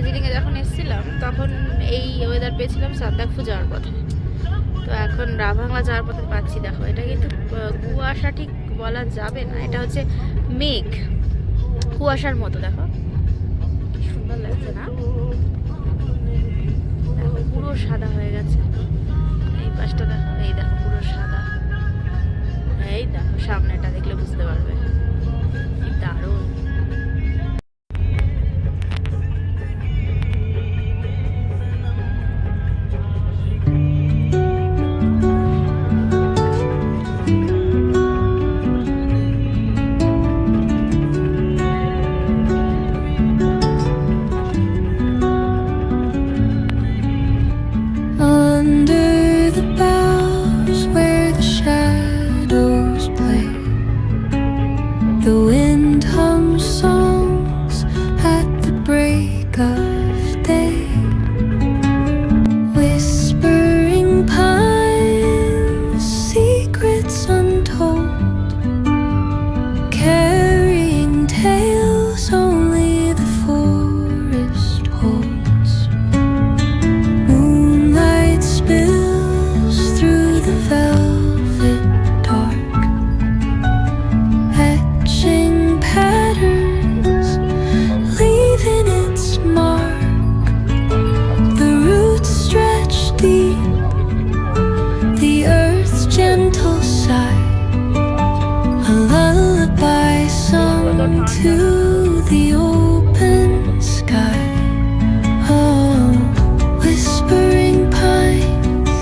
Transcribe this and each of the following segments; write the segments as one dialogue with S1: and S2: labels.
S1: দার্জিলিংয়ে যখন এসেছিলাম তখন এই ওয়েদার পেয়েছিলাম সান্দাকফু যাওয়ার পথে। তো এখন রাভাংলা যাওয়ার পথে পাচ্ছি। দেখো এটা কিন্তু কুয়াশা ঠিক বলা যাবে না, এটা হচ্ছে মেঘ, কুয়াশার মতো। দেখো কি সুন্দর লাগছে না? দেখো পুরো সাদা হয়ে গেছে এই পাশটা। দেখো এই দেখো পুরো সাদা। এই দেখো সামনেটা দেখলে বুঝতে পারবে কি দারুণ।
S2: Under the boughs where the shadows play, the wind hums songs at the break of day. Whispering pines, secrets untold, carrying tales only the forest holds. Moonlight spills through the velvet dark, etching patterns, leaving its mark. The roots stretch deep, the earth's gentle sigh, a lullaby sung to the open sky. Oh, whispering pines,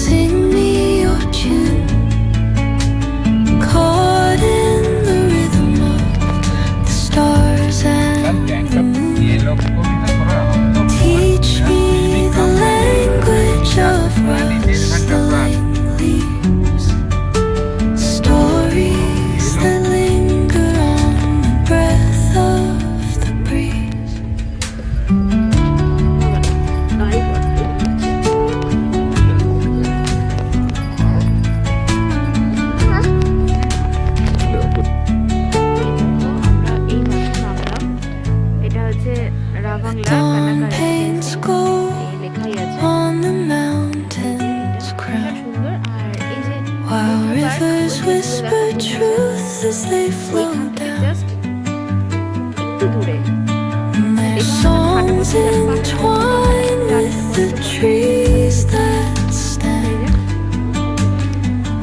S2: sing me your tune, caught in the rhythm of the stars and the moon. Teach me the language of rustling leaves, stories that linger on the breath of the breeze.
S1: এটা হচ্ছে Ravangla
S2: Dawn paints gold
S1: লেখাই আছে।
S2: on the mountain's crown,
S1: সুন্দর। আর এই যে
S2: while rivers whisper truth as they flow down.
S1: Just একটু দূরে
S2: And their songs entwine with the trees that stand,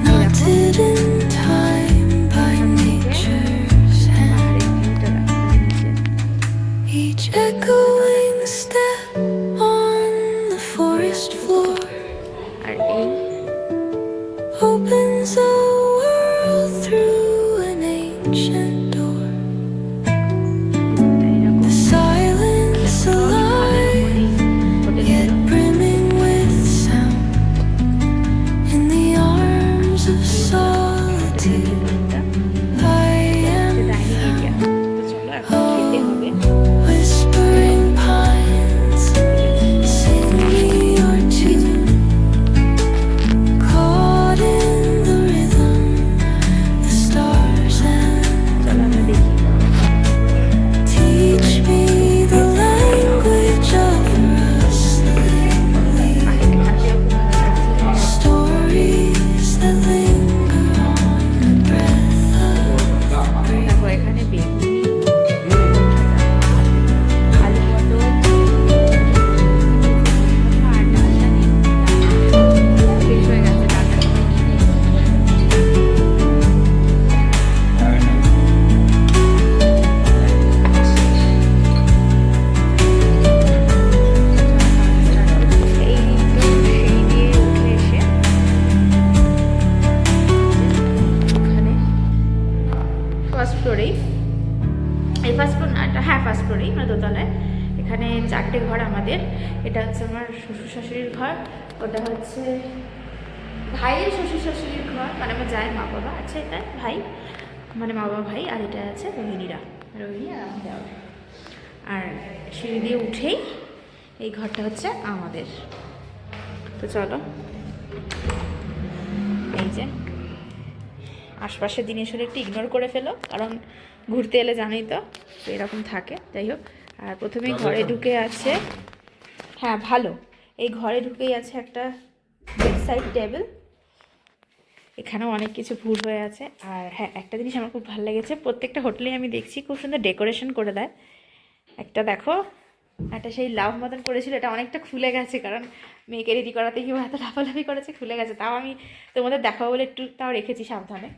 S2: knotted in time by nature's hand. Each echoing step on the forest floor
S1: আর এই
S2: opens a world through an ancient door. The silence alive, yet brimming with sound, in the arms of solitude I am found. Whispering pines, sing me your tune, caught in the rhythm, the stars and teach me the language of rustling leaves, stories that linger on the breath of the breeze.
S1: দেখো এখানে বেগুনি, আলু পটল, শেষ হয়ে গেছে রান্না। এই তো সেই দিয়ে উঠে এসে ওখানে ফার্স্ট ফ্লোরেই, এই ফার্স্ট ফ্লোর না, এটা হ্যাঁ ফার্স্ট ফ্লোরেই, মানে দোতলায়। এখানে 4টে ঘর আমাদের। এটা হচ্ছে আমার শ্বশুর শাশুড়ির ঘর, ওটা হচ্ছে ভাইয়ের শ্বশুর শাশুড়ির ঘর, মানে আমার যায় মা বাবা আছে, এটা ভাই মানে মা বাবা ভাই, আর এটা আছে রোহিণীরা, রোহিণী আর আমার দেওয়ার। আর সিঁড়ি দিয়ে উঠেই এই ঘরটা হচ্ছে আমাদের। তো চলো, এই যে আশপাশের জিনিসগুলো একটু ইগনোর করে ফেলো, কারণ ঘুরতে এলে জানোই তো এরকম থাকে। যাই হোক, আর প্রথমে ঘরে ঢুকে আছে, হ্যাঁ ভালো, এই ঘরে ঢুকেই আছে একটা বেডসাইড টেবিল। এখানেও অনেক কিছু ভুল হয়ে আছে। আর হ্যাঁ, একটা জিনিস আমার খুব ভালো লেগেছে, প্রত্যেকটা হোটেলেই আমি দেখছি খুব সুন্দর ডেকোরেশন করে দেয়। একটা দেখো, একটা সেই লাভ মতন করেছিল, এটা অনেকটা খুলে গেছে, কারণ মেয়েকে রেডি করাতে গিয়ে এত লাফালাফি করেছে, খুলে গেছে। তাও আমি তোমাদের দেখাবো বলে একটু তাও রেখেছি সাবধানে।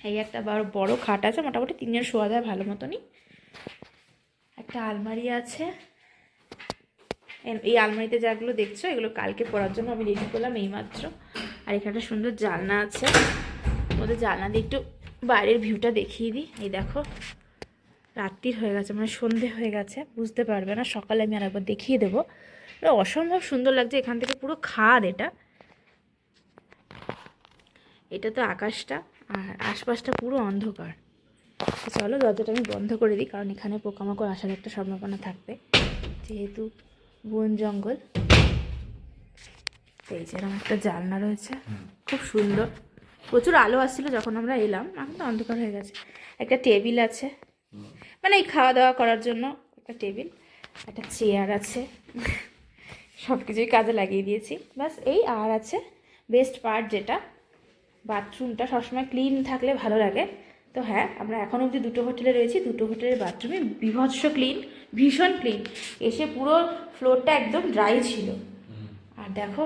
S1: এই একটা বড় খাট আছে, মোটামুটি 3 জন শোয়া যায় ভালো মতনই। একটা আলমারি আছে, এই আলমারিতে যাগুলো দেখছো এগুলো কালকে পরার জন্য আমি রেডি করলাম এইমাত্র। আর এখানে একটা সুন্দর জানলা আছে, ওদের জানলা দিয়ে একটু বাইরের ভিউটা দেখিয়ে দিই। এই দেখো, রাত্রির হয়ে গেছে, মানে সন্ধে হয়ে গেছে, বুঝতে পারবে না, সকালে আমি আরেকবার দেখিয়ে দেবো। এটা অসম্ভব সুন্দর লাগছে, এখান থেকে পুরো খাদ। এটা তো আকাশটা, আর আশপাশটা পুরো অন্ধকার। চলো দরজাটা আমি বন্ধ করে দিই, কারণ এখানে পোকামাকড় আসার একটা সম্ভাবনা থাকবে, যেহেতু বন জঙ্গল। এই যেরকম একটা জানলা রয়েছে, খুব সুন্দর, প্রচুর আলো আসছিল যখন আমরা এলাম, এখন তো অন্ধকার হয়ে গেছে। একটা টেবিল আছে, মানে এই খাওয়া দাওয়া করার জন্য একটা টেবিল, একটা চেয়ার আছে, সব কিছুই কাজে লাগিয়ে দিয়েছি বাস। এই আর আছে বেস্ট পার্ট, যেটা বাথরুমটা সবসময় ক্লিন থাকলে ভালো লাগে। তো হ্যাঁ, আমরা এখন অবধি 2টো হোটেলে রয়েছি, 2টো হোটেলের বাথরুমে বিভৎস ক্লিন, ভীষণ ক্লিন। এসে পুরো ফ্লোরটা একদম ড্রাই ছিল। আর দেখো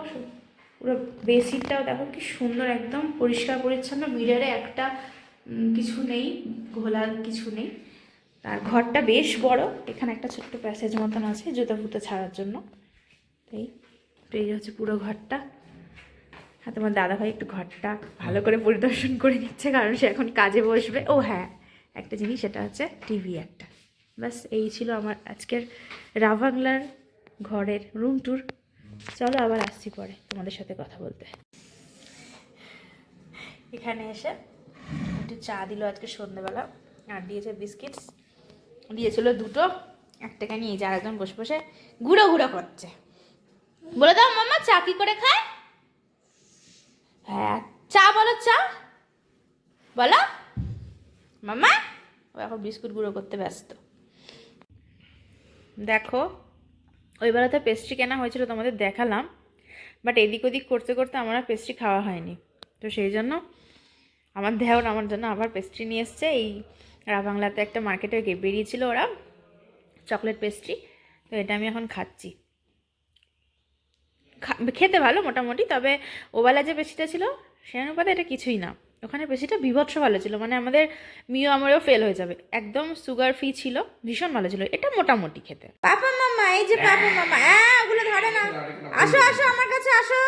S1: পুরো বেসিনটাও দেখো কি সুন্দর, একদম পরিষ্কার পরিচ্ছন্ন, মিররে একটা কিছু নেই, ঘোলা কিছু নেই। আর ঘরটা বেশ বড়, এখানে একটা ছোট্ট প্যাসেজ মতন আছে জুতো ফুতো ছাড়ার জন্য। এই হচ্ছে পুরো ঘরটা। হ্যাঁ, তোমার দাদাভাই একটু ঘরটা ভালো করে পরিদর্শন করে নিচ্ছে, কারণ সে এখন কাজে বসবে। ও হ্যাঁ, একটা জিনিস, সেটা হচ্ছে টিভি একটা। ব্যাস এই ছিল আমার আজকের রা বাংলার ঘরের রুম ট্যুর। চলো আবার আসছি পরে তোমাদের সাথে কথা বলতে। এখানে এসে একটু চা দিল আজকে সন্ধ্যেবেলা, আর দিয়েছে বিস্কিটস, দিয়েছিল 2টো, একটাকে নিয়ে এই যে আরেকজন বসে বসে গুঁড়ো গুঁড়ো করছে। বলে দাও মামা, চা কি করে খায়? হ্যাঁ, চা বলো, চা বলো মামা। ও এখন বিস্কুট গুঁড়ো করতে ব্যস্ত। দেখো, ওই বেলাতে পেস্ট্রি কেনা হয়েছিল, তোমাদের দেখালাম, বাট এদিক ওদিক করতে করতে আমার আর পেস্ট্রি খাওয়া হয়নি। তো সেই জন্য আমার দেওর আমার জন্য আবার পেস্ট্রি নিয়ে এসছে। এই রা বাংলাতে একটা মার্কেটে বেরিয়েছিল ওরা, চকলেট পেস্ট্রি, তো এটা আমি এখন খাচ্ছি। খেতে ভালো মোটামুটি, তবে ওবেলা যে পেস্ট্রিটা ছিল সে অনুপাতে এটা কিছুই না। ওখানে পেস্ট্রিটা বিভৎস ভালো ছিল, মানে আমাদের মিও আমারও ফেল হয়ে যাবে, একদম সুগার ফ্রি ছিল, ভীষণ ভালো ছিল। এটা মোটামুটি খেতে। পাপা মামা, এই যে পাপা মামা, ওগুলো ধরে না, আসো আসো আমার কাছে আসো।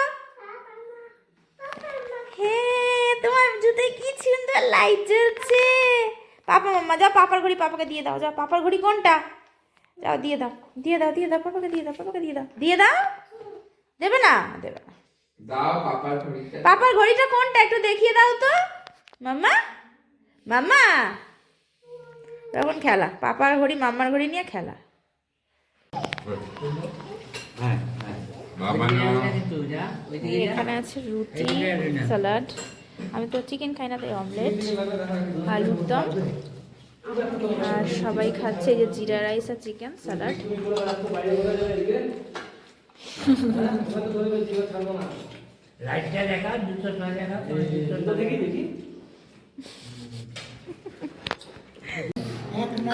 S1: হে, তোমার জুতোয় কি সুন্দর লাইট জ্বলছে। পাপা মামা যাও, পাপার ঘড়ি পাপাকে দিয়ে দাও, যাও। পাপার ঘড়ি কোনটা? যাও দিয়ে দাও, দিয়ে দাও, দিয়ে দাও, পাপাকে দিয়ে দাও, পাপাকে দিয়ে দাও, দিয়ে দাও। দেবে না, দেবে না,
S3: দাও পাপার ঘড়িটা।
S1: পাপার ঘড়িটা কোনটা একটু দেখিয়ে দাও তো মাম্মা। মাম্মা তখন খেলা, পাপার ঘড়ি মাম্মার ঘড়ি নিয়ে খেলা। এখানে আছে রুটি, স্যালাড, আমি তো চিকেন খাই না তাই অমলেট, আলুর দম, আর সবাই খাচ্ছে এই যে জিরা রাইস আর চিকেন স্যালাড।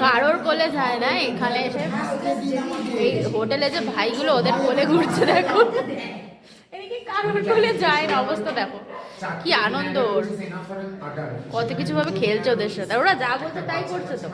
S1: কারোর কোলে যায় না, এখানে এসে এই হোটেলে যে ভাইগুলো ওদের কোলে ঘুরছে দেখো, এদিকে কারোর কোলে যায় না, অবস্থা দেখো কি আনন্দ ওর, কত কিছু ভাবে খেলছে ওদের সাথে, ওরা যা বলছে তাই করছে তো।